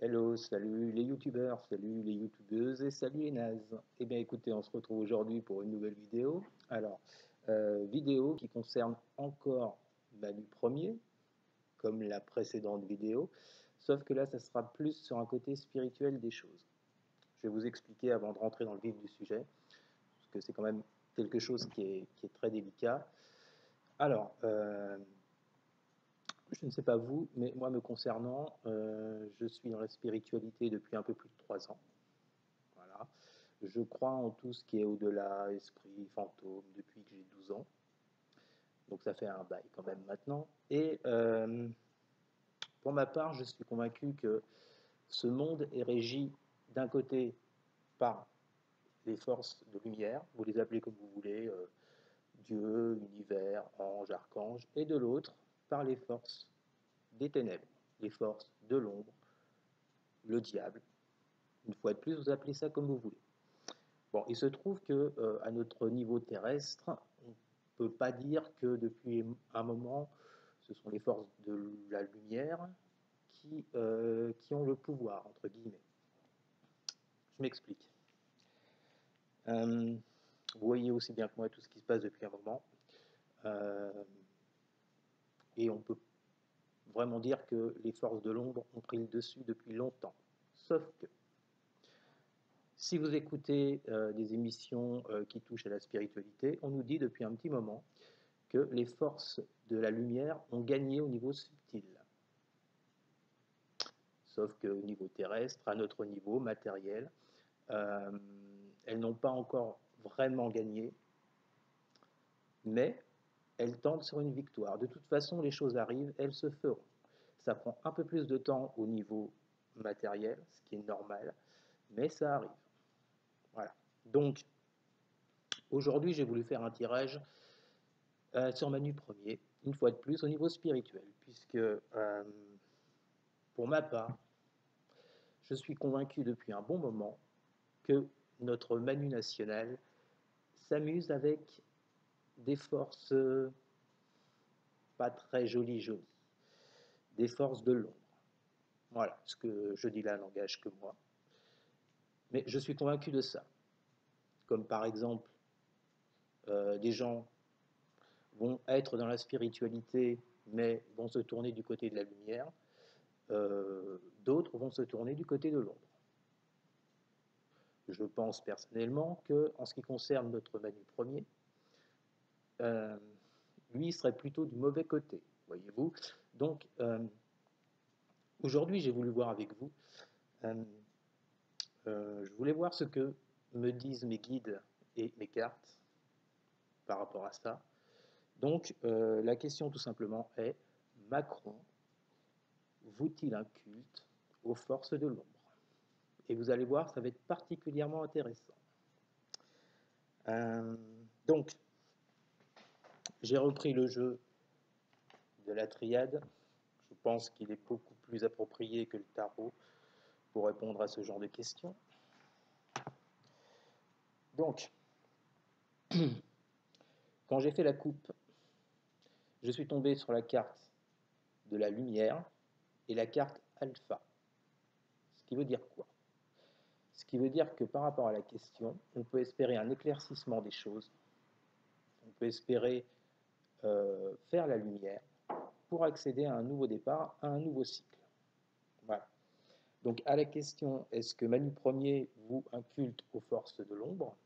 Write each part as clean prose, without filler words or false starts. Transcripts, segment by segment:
Hello, salut les youtubeurs, salut les youtubeuses et salut les nazes. Eh bien écoutez, on se retrouve aujourd'hui pour une nouvelle vidéo. Alors, vidéo qui concerne encore Manu Premier, comme la précédente vidéo, sauf que là, ça sera plus sur un côté spirituel des choses. Je vais vous expliquer avant de rentrer dans le vif du sujet, parce que c'est quand même quelque chose qui est très délicat. Alors, je ne sais pas vous, mais moi me concernant, je suis dans la spiritualité depuis un peu plus de 3 ans. Voilà. Je crois en tout ce qui est au-delà, esprit, fantôme, depuis que j'ai 12 ans. Donc ça fait un bail quand même maintenant. Et pour ma part, je suis convaincu que ce monde est régi d'un côté par les forces de lumière, vous les appelez comme vous voulez, Dieu, univers, ange, archange, et de l'autre par les forces des ténèbres, les forces de l'ombre, le diable. Une fois de plus, vous appelez ça comme vous voulez. Bon, il se trouve que à notre niveau terrestre, on ne peut pas dire que depuis un moment, ce sont les forces de la lumière qui ont le pouvoir, entre guillemets. Je m'explique. Vous voyez aussi bien que moi tout ce qui se passe depuis un moment. Et on peut vraiment dire que les forces de l'ombre ont pris le dessus depuis longtemps. Sauf que, si vous écoutez des émissions qui touchent à la spiritualité, on nous dit depuis un petit moment que les forces de la lumière ont gagné au niveau subtil. Sauf qu'au niveau terrestre, à notre niveau matériel, elles n'ont pas encore vraiment gagné, mais elles tentent sur une victoire. De toute façon, les choses arrivent, elles se feront. Ça prend un peu plus de temps au niveau matériel, ce qui est normal, mais ça arrive. Voilà. Donc, aujourd'hui, j'ai voulu faire un tirage sur Manu Premier, une fois de plus, au niveau spirituel, puisque, pour ma part, je suis convaincu depuis un bon moment que notre Manu national s'amuse avec des forces pas très jolies, des forces de l'ombre. Voilà, ce que je dis là n'engage que moi. Mais je suis convaincu de ça. Comme par exemple, des gens vont être dans la spiritualité, mais vont se tourner du côté de la lumière. D'autres vont se tourner du côté de l'ombre. Je pense personnellement que, en ce qui concerne notre Manu Premier, lui il serait plutôt du mauvais côté, voyez-vous. Donc, aujourd'hui, j'ai voulu voir avec vous, je voulais voir ce que me disent mes guides et mes cartes par rapport à ça. Donc, la question tout simplement est, Macron voue-t-il un culte aux forces de l'ombre? Et vous allez voir, ça va être particulièrement intéressant. Donc, j'ai repris le jeu de la triade. Je pense qu'il est beaucoup plus approprié que le tarot pour répondre à ce genre de questions. Donc, quand j'ai fait la coupe, je suis tombé sur la carte de la lumière et la carte alpha. Ce qui veut dire quoi? Ce qui veut dire que par rapport à la question, on peut espérer un éclaircissement des choses, on peut espérer faire la lumière pour accéder à un nouveau départ, à un nouveau cycle. Voilà. Donc à la question, est-ce que Manu Premier voue un culte aux forces de l'ombre?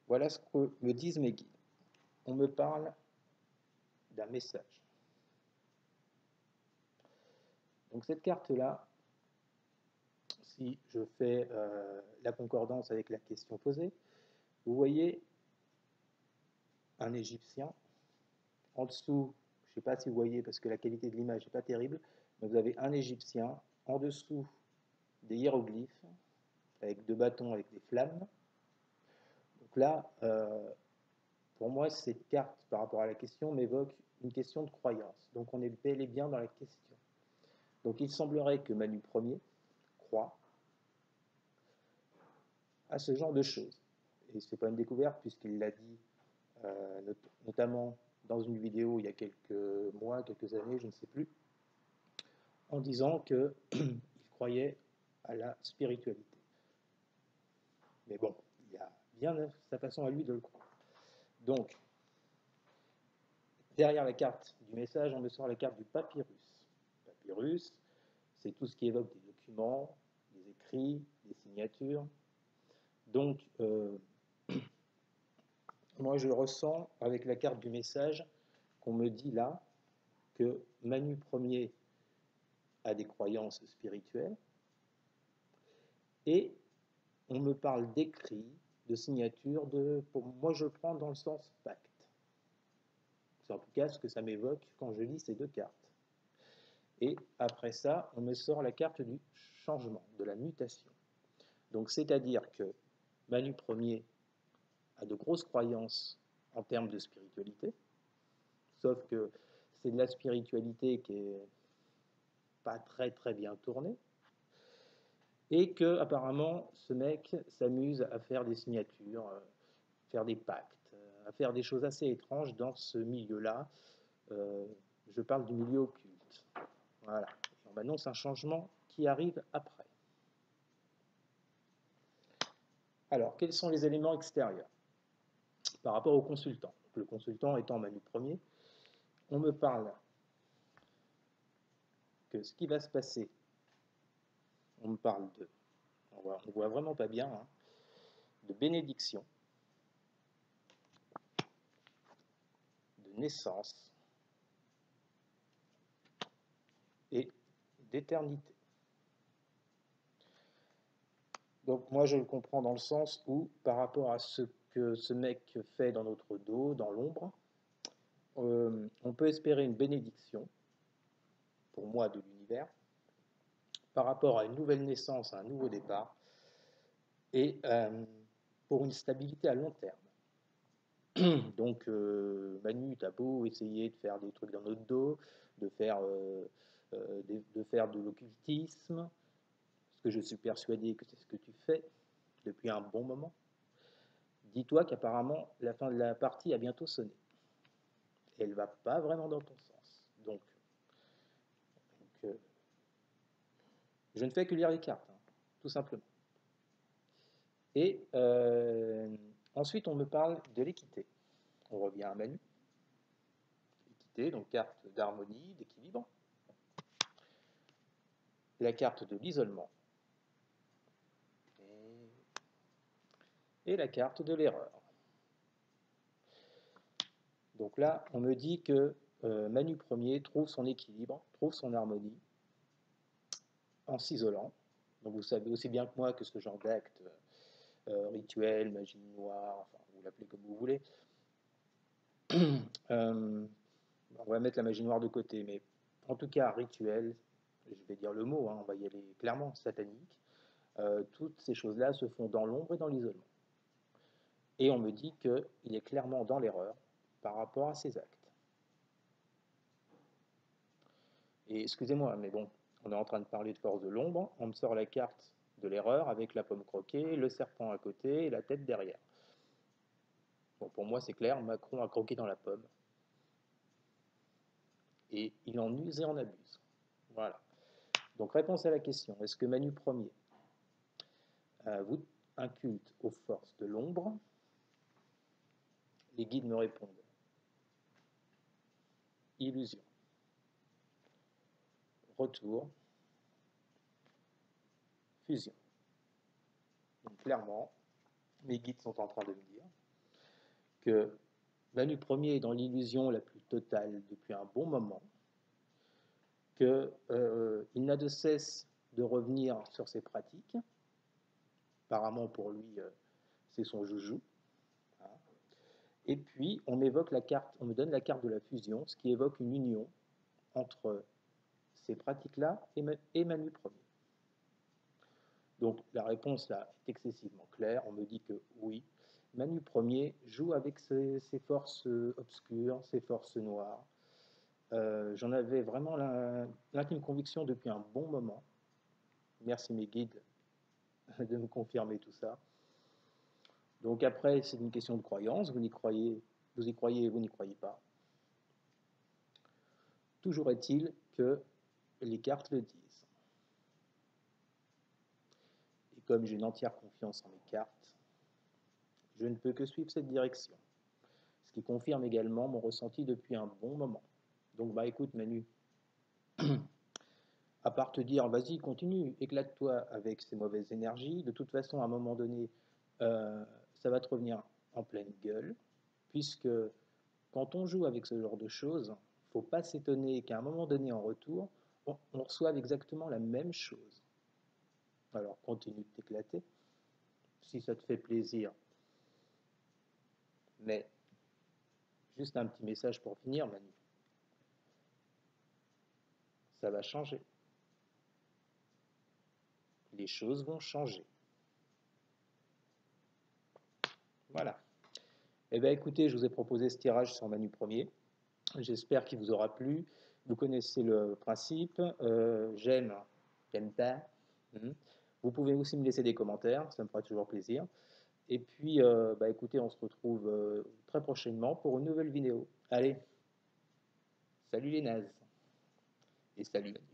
Voilà ce que me disent mes guides. On me parle d'un message. Donc cette carte-là, si je fais la concordance avec la question posée, vous voyez un Égyptien. En dessous, je ne sais pas si vous voyez parce que la qualité de l'image n'est pas terrible, mais vous avez un Égyptien. En dessous, des hiéroglyphes avec 2 bâtons avec des flammes. Donc là, pour moi, cette carte par rapport à la question m'évoque une question de croyance. Donc on est bel et bien dans la question. Donc il semblerait que Manu Premier croit à ce genre de choses. Et ce n'est pas une découverte puisqu'il l'a dit notamment dans une vidéo il y a quelques mois, quelques années, je ne sais plus, en disant qu'il croyait à la spiritualité. Mais bon, il y a bien sa façon à lui de le croire. Donc, derrière la carte du message, on me sort la carte du papyrus. Papyrus, c'est tout ce qui évoque des documents, des écrits, des signatures. Donc, moi, je ressens avec la carte du message qu'on me dit là que Manu Ier a des croyances spirituelles et on me parle d'écrits, de signatures, pour moi, je prends dans le sens pacte. C'est en tout cas ce que ça m'évoque quand je lis ces deux cartes. Et après ça, on me sort la carte du changement, de la mutation. Donc, c'est-à-dire que Manu Ier a de grosses croyances en termes de spiritualité, sauf que c'est de la spiritualité qui est pas très très bien tournée, et que apparemment ce mec s'amuse à faire des signatures, faire des pactes, à faire des choses assez étranges dans ce milieu-là. Je parle du milieu occulte. Voilà. Et on m'annonce un changement qui arrive après. Alors, quels sont les éléments extérieurs par rapport au consultant? Le consultant étant Manu Ier, on me parle que ce qui va se passer, on me parle de, on voit vraiment pas bien, hein, de bénédiction, de naissance et d'éternité. Donc moi je le comprends dans le sens où par rapport à ce que ce mec fait dans notre dos, dans l'ombre, on peut espérer une bénédiction, pour moi de l'univers, par rapport à une nouvelle naissance, à un nouveau départ, et pour une stabilité à long terme. Donc Manu, t'as beau essayer de faire des trucs dans notre dos, de faire de l'occultisme, parce que je suis persuadé que c'est ce que tu fais depuis un bon moment. Dis-toi qu'apparemment la fin de la partie a bientôt sonné. Et elle ne va pas vraiment dans ton sens. Donc je ne fais que lire les cartes, hein, tout simplement. Et ensuite on me parle de l'équité. On revient à Manu. L'équité, donc carte d'harmonie, d'équilibre. La carte de l'isolement. Et la carte de l'erreur. Donc là, on me dit que Manu Ier trouve son équilibre, trouve son harmonie en s'isolant. Donc vous savez aussi bien que moi que ce genre d'acte, rituel, magie noire, enfin vous l'appelez comme vous voulez, on va mettre la magie noire de côté, mais en tout cas rituel, je vais dire le mot, hein, on va y aller clairement, satanique, toutes ces choses-là se font dans l'ombre et dans l'isolement. Et on me dit qu'il est clairement dans l'erreur par rapport à ses actes. Et excusez-moi, mais bon, on est en train de parler de force de l'ombre, on me sort la carte de l'erreur avec la pomme croquée, le serpent à côté et la tête derrière. Bon, pour moi, c'est clair, Macron a croqué dans la pomme. Et il en use et en abuse. Voilà. Donc, réponse à la question, est-ce que Manu Ier vous inculte aux forces de l'ombre? Les guides me répondent illusion, retour, fusion. Donc, clairement, mes guides sont en train de me dire que Manu Ier est dans l'illusion la plus totale depuis un bon moment, qu'il n'a de cesse de revenir sur ses pratiques. Apparemment, pour lui, c'est son joujou. Hein. Et puis, on m'évoque la carte, on me donne la carte de la fusion, ce qui évoque une union entre ces pratiques-là et Manu Ier. Donc, la réponse là est excessivement claire. On me dit que oui, Manu Ier joue avec ses forces obscures, ses forces noires. J'en avais vraiment l'intime conviction depuis un bon moment. Merci mes guides de me confirmer tout ça. Donc après, c'est une question de croyance. Vous y croyez, vous n'y croyez pas. Toujours est-il que les cartes le disent. comme j'ai une entière confiance en mes cartes, je ne peux que suivre cette direction. Ce qui confirme également mon ressenti depuis un bon moment. Donc bah écoute Manu, à part te dire vas-y continue, éclate-toi avec ces mauvaises énergies, de toute façon à un moment donné, ça va te revenir en pleine gueule, puisque quand on joue avec ce genre de choses, il ne faut pas s'étonner qu'à un moment donné en retour, on reçoive exactement la même chose. Alors continue de t'éclater, si ça te fait plaisir. Mais juste un petit message pour finir, Manu. Ça va changer. Les choses vont changer. Voilà. Eh bien écoutez, je vous ai proposé ce tirage sur Manu Premier. J'espère qu'il vous aura plu. Vous connaissez le principe. J'aime, j'aime pas. Vous pouvez aussi me laisser des commentaires, ça me fera toujours plaisir. Et puis, bah écoutez, on se retrouve très prochainement pour une nouvelle vidéo. Allez, salut les nazes et salut Manu.